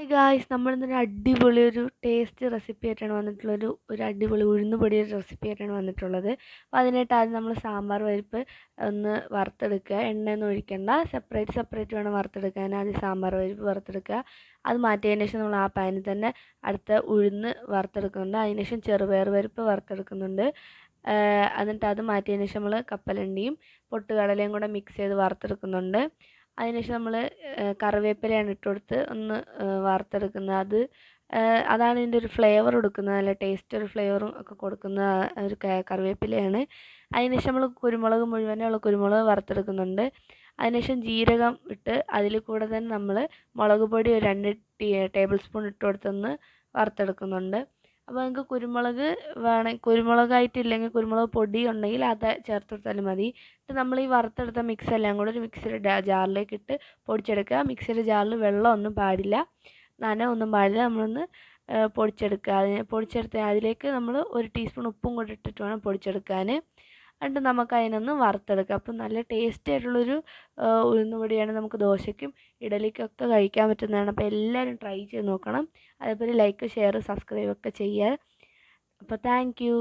Hi guys, നമ്മളിന്നൊരു അടിപൊളി ഒരു taste recipe ആയിട്ടാണ് ഒരു അടിപൊളി ഉഴുന്നുപൊടിയുടെ റെസിപ്പി ആയിട്ടാണ് വന്നിട്ടുള്ളത്. അപ്പോൾ അതിനായിട്ട് ആദ്യം നമ്മൾ സാമ്പാർ പരിപ്പ് ഒന്ന് വറുത്തെടുക്കുക. എണ്ണയൊന്നും ഒഴിക്കണ്ട, സെപ്പറേറ്റ് വേണം വറുത്തെടുക്കാൻ. ആദ്യം സാമ്പാർ പരിപ്പ് വറുത്തെടുക്കുക. അത് മാറ്റിയതിന് ശേഷം നമ്മൾ ആ പാനിൽ തന്നെ അടുത്ത ഉഴുന്ന് വറുത്തെടുക്കുന്നുണ്ട്. അതിനുശേഷം ചെറുപയർ പരിപ്പ് വറുത്തെടുക്കുന്നുണ്ട്. എന്നിട്ട് അത് മാറ്റിയതിന് ശേഷം നമ്മൾ കപ്പലണ്ടിയും പൊട്ടുകടലയും കൂടെ മിക്സ് ചെയ്ത് വറുത്തെടുക്കുന്നുണ്ട്. അതിനുശേഷം നമ്മൾ കറിവേപ്പിലയാണ് ഇട്ട് കൊടുത്ത് ഒന്ന് വറുത്തെടുക്കുന്നത്. അതാണ് ഇതിൻ്റെ ഒരു ഫ്ലേവർ കൊടുക്കുന്നത്, നല്ല ടേസ്റ്റ് ഒരു ഫ്ലേവറും ഒക്കെ കൊടുക്കുന്ന ഒരു കറിവേപ്പിലയാണ്. അതിനുശേഷം നമ്മൾ കുരുമുളക് മുഴുവനുള്ള കുരുമുളക് വറുത്തെടുക്കുന്നുണ്ട്. അതിനുശേഷം ജീരകം ഇട്ട് അതിൽ കൂടെ തന്നെ നമ്മൾ മുളക് പൊടി ഒരു 2 ടേബിൾ സ്പൂൺ ഇട്ട് കൊടുത്തൊന്ന് വറുത്തെടുക്കുന്നുണ്ട്. അപ്പോൾ നിങ്ങൾക്ക് കുരുമുളകായിട്ടില്ലെങ്കിൽ കുരുമുളക് പൊടി ഉണ്ടെങ്കിൽ അത് ചേർത്ത് കൊടുത്താലും മതി. എന്നിട്ട് നമ്മൾ ഈ വറുത്തെടുത്ത മിക്സ് എല്ലാം കൂടെ ഒരു മിക്സിയുടെ ജാറിലേക്ക് ഇട്ട് പൊടിച്ചെടുക്കുക. മിക്സിയുടെ ജാറിൽ വെള്ളമൊന്നും പാടില്ല, നനവൊന്നും പാടില്ല. നമ്മളൊന്ന് പൊടിച്ചെടുക്കുക. പൊടിച്ചെടുത്ത് അതിലേക്ക് നമ്മൾ 1 ടീസ്പൂൺ ഉപ്പും കൂടെ ഇട്ടിട്ട് വേണം പൊടിച്ചെടുക്കാൻ. എന്നിട്ട് നമുക്ക് അതിനൊന്ന് വറുത്തെടുക്കാം. അപ്പം നല്ല ടേസ്റ്റി ആയിട്ടുള്ളൊരു ഉഴുന്നുപൊടിയാണ്. നമുക്ക് ദോശയ്ക്കും ഇഡലിക്കൊക്കെ കഴിക്കാൻ പറ്റുന്നതാണ്. അപ്പോൾ എല്ലാവരും ട്രൈ ചെയ്ത് നോക്കണം. അതേപോലെ ലൈക്ക്, ഷെയർ, സബ്സ്ക്രൈബ് ഒക്കെ ചെയ്യുക. അപ്പോൾ താങ്ക് യു.